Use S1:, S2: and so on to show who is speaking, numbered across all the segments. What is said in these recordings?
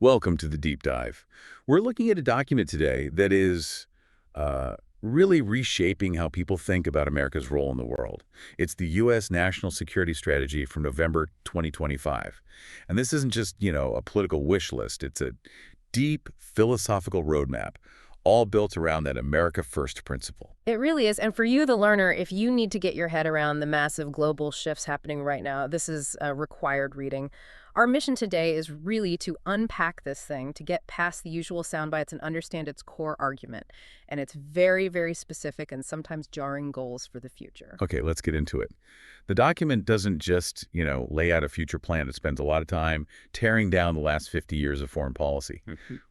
S1: Welcome to the deep dive. We're looking at a document today that is really reshaping how people think about America's role in the world. It's the U.S. National Security Strategy from November 2025. And this isn't just, a political wish list. It's a deep philosophical roadmap, all built around that America First principle.
S2: It really is. And for you, the learner, if you need to get your head around the massive global shifts happening right now, this is a required reading. Our mission today is really to unpack this thing, to get past the usual sound bites and understand its core argument. And its very, very specific and sometimes jarring goals for the future.
S1: Okay, let's get into it. The document doesn't just, lay out a future plan. It spends a lot of time tearing down the last 50 years of foreign policy.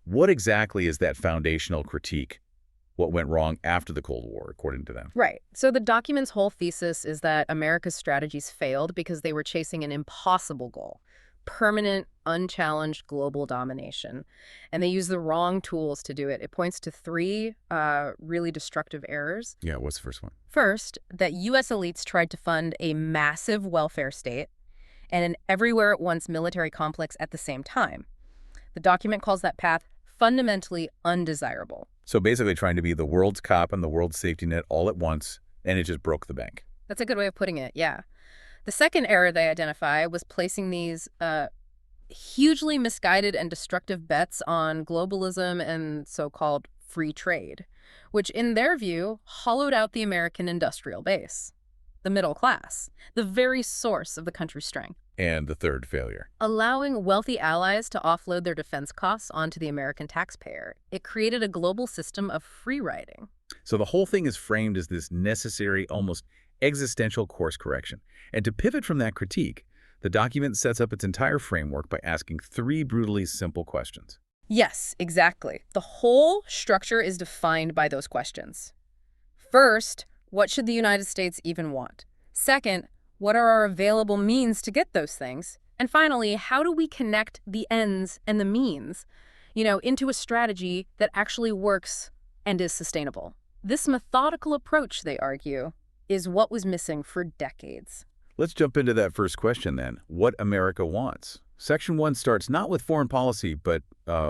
S1: What exactly is that foundational critique? What went wrong after the Cold War, according to them?
S2: Right. So the document's whole thesis is that America's strategies failed because they were chasing an impossible goal: permanent, unchallenged global domination. And they use the wrong tools to do it. It points to three really destructive errors.
S1: Yeah, what's the first one?
S2: First, that U.S. elites tried to fund a massive welfare state and an everywhere-at-once military complex at the same time. The document calls that path fundamentally undesirable.
S1: So basically trying to be the world's cop and the world's safety net all at once, and it just broke the bank.
S2: That's a good way of putting it, yeah. The second error they identify was placing these hugely misguided and destructive bets on globalism and so-called free trade, which in their view hollowed out the American industrial base, the middle class, the very source of the country's strength.
S1: And the third failure.
S2: Allowing wealthy allies to offload their defense costs onto the American taxpayer. It created a global system of free riding.
S1: So the whole thing is framed as this necessary, almost existential course correction. And to pivot from that critique, the document sets up its entire framework by asking three brutally simple questions.
S2: Yes, exactly. The whole structure is defined by those questions. First, what should the United States even want? Second, what are our available means to get those things? And finally, how do we connect the ends and the means, into a strategy that actually works and is sustainable? This methodical approach, they argue, is what was missing for decades.
S1: Let's jump into that first question then. What America wants? Section 1 starts not with foreign policy, but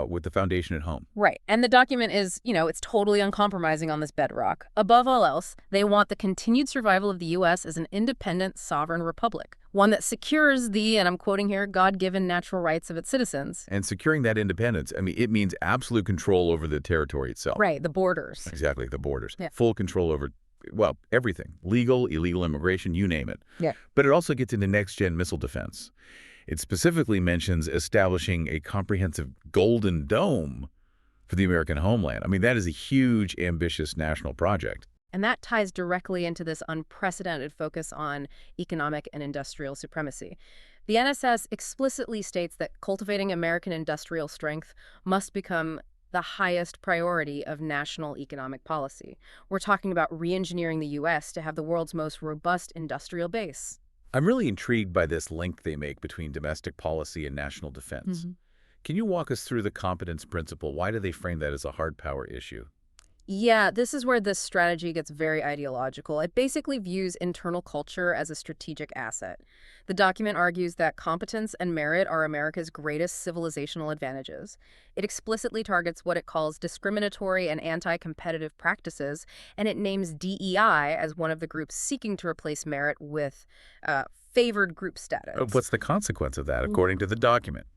S1: with the foundation at home.
S2: Right. And the document is, it's totally uncompromising on this bedrock. Above all else, they want the continued survival of the U.S. as an independent, sovereign republic, one that secures the, and I'm quoting here, God-given natural rights of its citizens.
S1: And securing that independence, it means absolute control over the territory itself.
S2: Right, the borders.
S1: Exactly, the borders.
S2: Yeah.
S1: Full control over, everything. Legal, illegal immigration, you name it.
S2: Yeah.
S1: But it also gets into next-gen missile defense. It specifically mentions establishing a comprehensive golden dome for the American homeland. That is a huge, ambitious national project.
S2: And that ties directly into this unprecedented focus on economic and industrial supremacy. The NSS explicitly states that cultivating American industrial strength must become the highest priority of national economic policy. We're talking about re-engineering the U.S. to have the world's most robust industrial base.
S1: I'm really intrigued by this link they make between domestic policy and national defense. Can you walk us through the competence principle? Why do they frame that as a hard power issue?
S2: Yeah, this is where this strategy gets very ideological. It basically views internal culture as a strategic asset. The document argues that competence and merit are America's greatest civilizational advantages. It explicitly targets what it calls discriminatory and anti-competitive practices, and it names DEI as one of the groups seeking to replace merit with favored group status.
S1: What's the consequence of that, according to the document,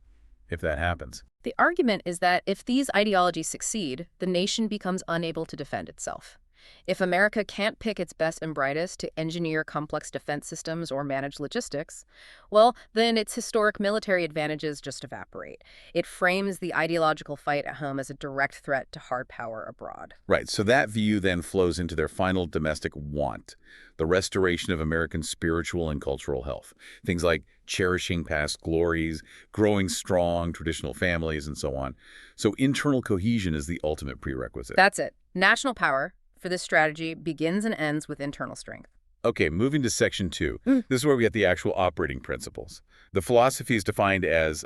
S1: if that happens?
S2: The argument is that if these ideologies succeed, the nation becomes unable to defend itself. If America can't pick its best and brightest to engineer complex defense systems or manage logistics, then its historic military advantages just evaporate. It frames the ideological fight at home as a direct threat to hard power abroad.
S1: Right, so that view then flows into their final domestic want, the restoration of American spiritual and cultural health. Things like cherishing past glories, growing strong traditional families, and so on. So internal cohesion is the ultimate prerequisite.
S2: That's it. National power for this strategy begins and ends with internal strength.
S1: Okay, moving to Section 2. This is where we get the actual operating principles. The philosophy is defined as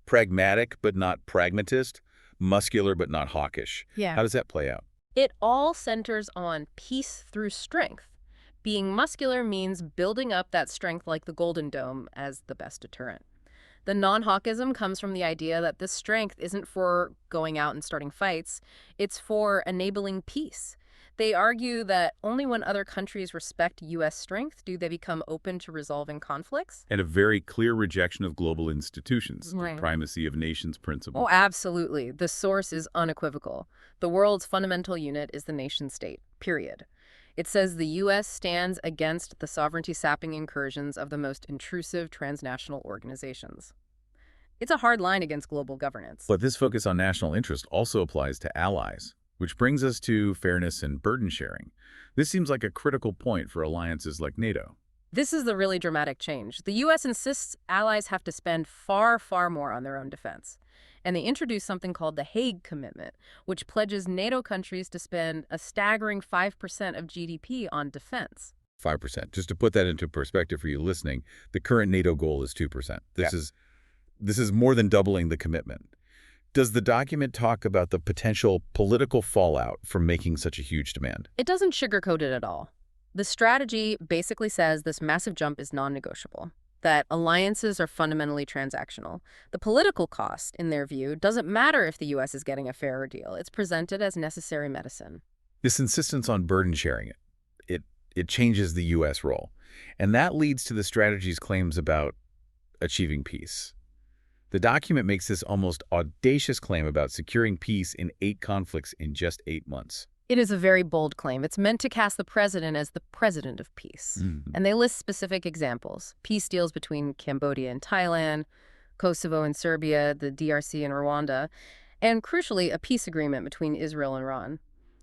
S1: pragmatic but not pragmatist, muscular but not hawkish.
S2: Yeah.
S1: How does that play out?
S2: It all centers on peace through strength. Being muscular means building up that strength like the Golden Dome as the best deterrent. The non-hawkism comes from the idea that this strength isn't for going out and starting fights, it's for enabling peace. They argue that only when other countries respect U.S. strength do they become open to resolving conflicts.
S1: And a very clear rejection of global institutions, the
S2: Right.
S1: primacy of nations
S2: Oh,
S1: principle.
S2: absolutely. The source is unequivocal. The world's fundamental unit is the nation state, period. It says the U.S. stands against the sovereignty-sapping incursions of the most intrusive transnational organizations. It's a hard line against global governance.
S1: But this focus on national interest also applies to allies, which brings us to fairness and burden sharing. This seems like a critical point for alliances like NATO.
S2: This is the really dramatic change. The U.S. insists allies have to spend far, far more on their own defense. And they introduce something called the Hague Commitment, which pledges NATO countries to spend a staggering 5% of GDP on defense.
S1: 5%. Just to put that into perspective for you listening, the current NATO goal is 2%. This is more than doubling the commitment. Does the document talk about the potential political fallout from making such a huge demand?
S2: It doesn't sugarcoat it at all. The strategy basically says this massive jump is non-negotiable, that alliances are fundamentally transactional. The political cost, in their view, doesn't matter if the U.S. is getting a fairer deal. It's presented as necessary medicine.
S1: This insistence on burden sharing it changes the U.S. role. And that leads to the strategy's claims about achieving peace. The document makes this almost audacious claim about securing peace in 8 conflicts in just 8 months.
S2: It is a very bold claim. It's meant to cast the president as the president of peace. And they list specific examples. Peace deals between Cambodia and Thailand, Kosovo and Serbia, the DRC and Rwanda, and crucially, a peace agreement between Israel and Iran.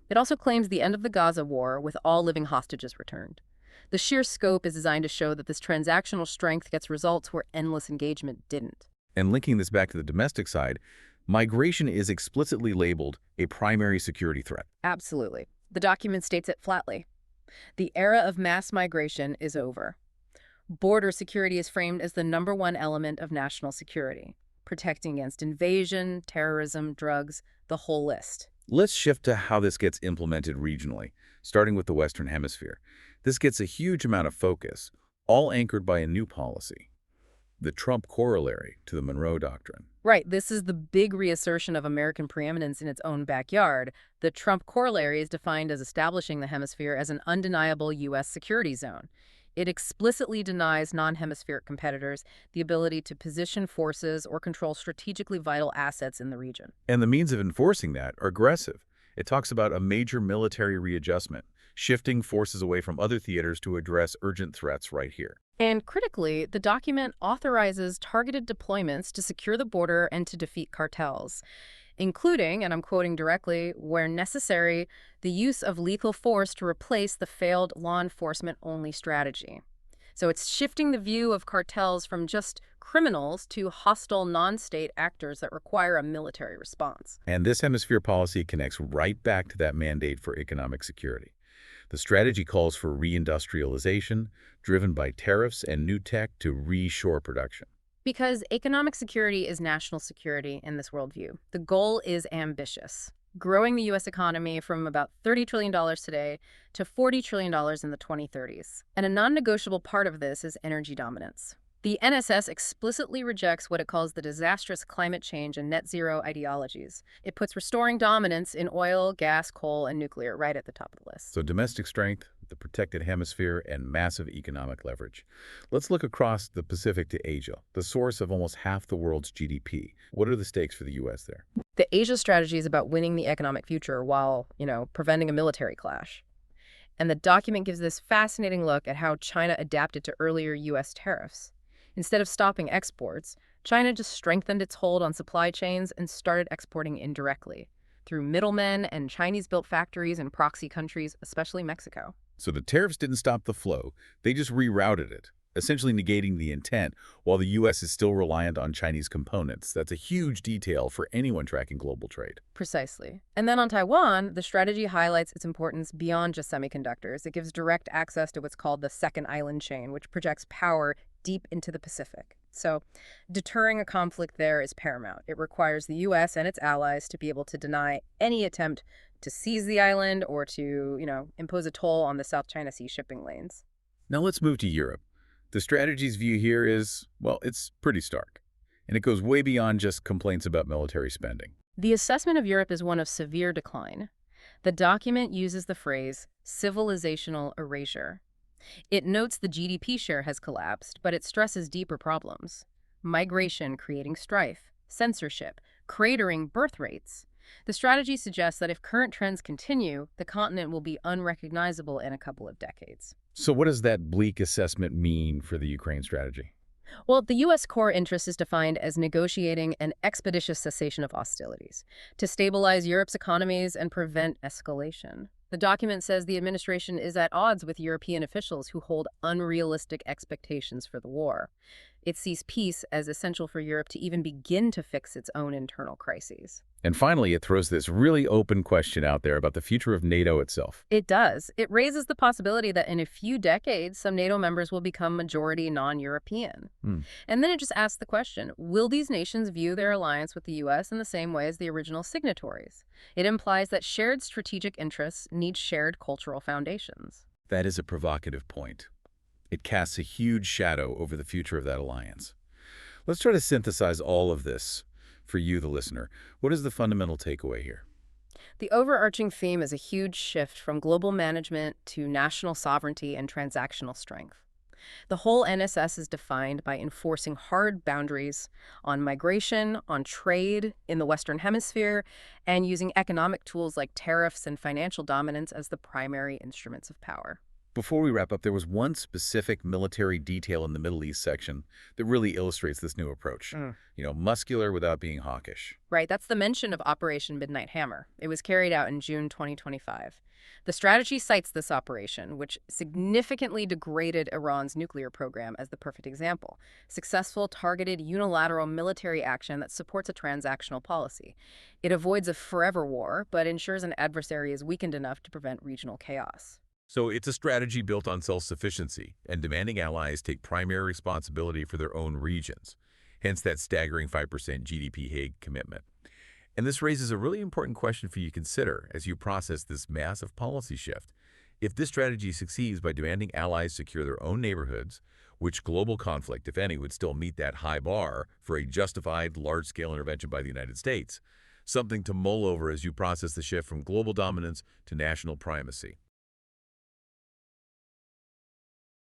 S2: It also claims the end of the Gaza war with all living hostages returned. The sheer scope is designed to show that this transactional strength gets results where endless engagement didn't.
S1: And linking this back to the domestic side, migration is explicitly labeled a primary security threat.
S2: Absolutely. The document states it flatly. The era of mass migration is over. Border security is framed as the #1 element of national security, protecting against invasion, terrorism, drugs, the whole list.
S1: Let's shift to how this gets implemented regionally, starting with the Western Hemisphere. This gets a huge amount of focus, all anchored by a new policy, the Trump corollary to the Monroe Doctrine.
S2: Right, this is the big reassertion of American preeminence in its own backyard. The Trump corollary is defined as establishing the hemisphere as an undeniable U.S. security zone. It explicitly denies non-hemispheric competitors the ability to position forces or control strategically vital assets in the region.
S1: And the means of enforcing that are aggressive. It talks about a major military readjustment, shifting forces away from other theaters to address urgent threats right here.
S2: And critically, the document authorizes targeted deployments to secure the border and to defeat cartels, including, and I'm quoting directly, where necessary, the use of lethal force to replace the failed law enforcement-only strategy. So it's shifting the view of cartels from just criminals to hostile non-state actors that require a military response.
S1: And this hemisphere policy connects right back to that mandate for economic security. The strategy calls for reindustrialization, driven by tariffs and new tech to reshore production.
S2: Because economic security is national security in this worldview. The goal is ambitious, growing the U.S. economy from about $30 trillion today to $40 trillion in the 2030s. And a non-negotiable part of this is energy dominance. The NSS explicitly rejects what it calls the disastrous climate change and net zero ideologies. It puts restoring dominance in oil, gas, coal, and nuclear right at the top of the list.
S1: So domestic strength, the protected hemisphere, and massive economic leverage. Let's look across the Pacific to Asia, the source of almost half the world's GDP. What are the stakes for the U.S. there?
S2: The Asia strategy is about winning the economic future while, preventing a military clash. And the document gives this fascinating look at how China adapted to earlier U.S. tariffs. Instead of stopping exports, China just strengthened its hold on supply chains and started exporting indirectly through middlemen and Chinese-built factories in proxy countries, especially Mexico.
S1: So the tariffs didn't stop the flow, they just rerouted it, essentially negating the intent, while the U.S. is still reliant on Chinese components. That's a huge detail for anyone tracking global trade.
S2: Precisely. And then on Taiwan, the strategy highlights its importance beyond just semiconductors. It gives direct access to what's called the second island chain, which projects power deep into the Pacific. So deterring a conflict there is paramount. It requires the U.S. and its allies to be able to deny any attempt to seize the island or to, impose a toll on the South China Sea shipping lanes.
S1: Now let's move to Europe. The strategy's view here is, well, it's pretty stark. And it goes way beyond just complaints about military spending.
S2: The assessment of Europe is one of severe decline. The document uses the phrase civilizational erasure. It notes the GDP share has collapsed, but it stresses deeper problems. Migration creating strife, censorship, cratering birth rates. The strategy suggests that if current trends continue, the continent will be unrecognizable in a couple of decades.
S1: So what does that bleak assessment mean for the Ukraine strategy?
S2: Well, the U.S. core interest is defined as negotiating an expeditious cessation of hostilities to stabilize Europe's economies and prevent escalation. The document says the administration is at odds with European officials who hold unrealistic expectations for the war. It sees peace as essential for Europe to even begin to fix its own internal crises.
S1: And finally, it throws this really open question out there about the future of NATO itself.
S2: It does. It raises the possibility that in a few decades, some NATO members will become majority non-European. And then it just asks the question, will these nations view their alliance with the U.S. in the same way as the original signatories? It implies that shared strategic interests need shared cultural foundations.
S1: That is a provocative point. It casts a huge shadow over the future of that alliance. Let's try to synthesize all of this for you, the listener. What is the fundamental takeaway here?
S2: The overarching theme is a huge shift from global management to national sovereignty and transactional strength. The whole NSS is defined by enforcing hard boundaries on migration, on trade in the Western Hemisphere, and using economic tools like tariffs and financial dominance as the primary instruments of power.
S1: Before we wrap up, there was one specific military detail in the Middle East section that really illustrates this new approach. Muscular without being hawkish.
S2: Right, that's the mention of Operation Midnight Hammer. It was carried out in June 2025. The strategy cites this operation, which significantly degraded Iran's nuclear program, as the perfect example. Successful, targeted, unilateral military action that supports a transactional policy. It avoids a forever war, but ensures an adversary is weakened enough to prevent regional chaos.
S3: So it's a strategy built on self-sufficiency and demanding allies take primary responsibility for their own regions, hence that staggering 5% GDP Hague Commitment. And this raises a really important question for you to consider as you process this massive policy shift. If this strategy succeeds by demanding allies secure their own neighborhoods, which global conflict, if any, would still meet that high bar for a justified large-scale intervention by the United States, something to mull over as you process the shift from global dominance to national primacy.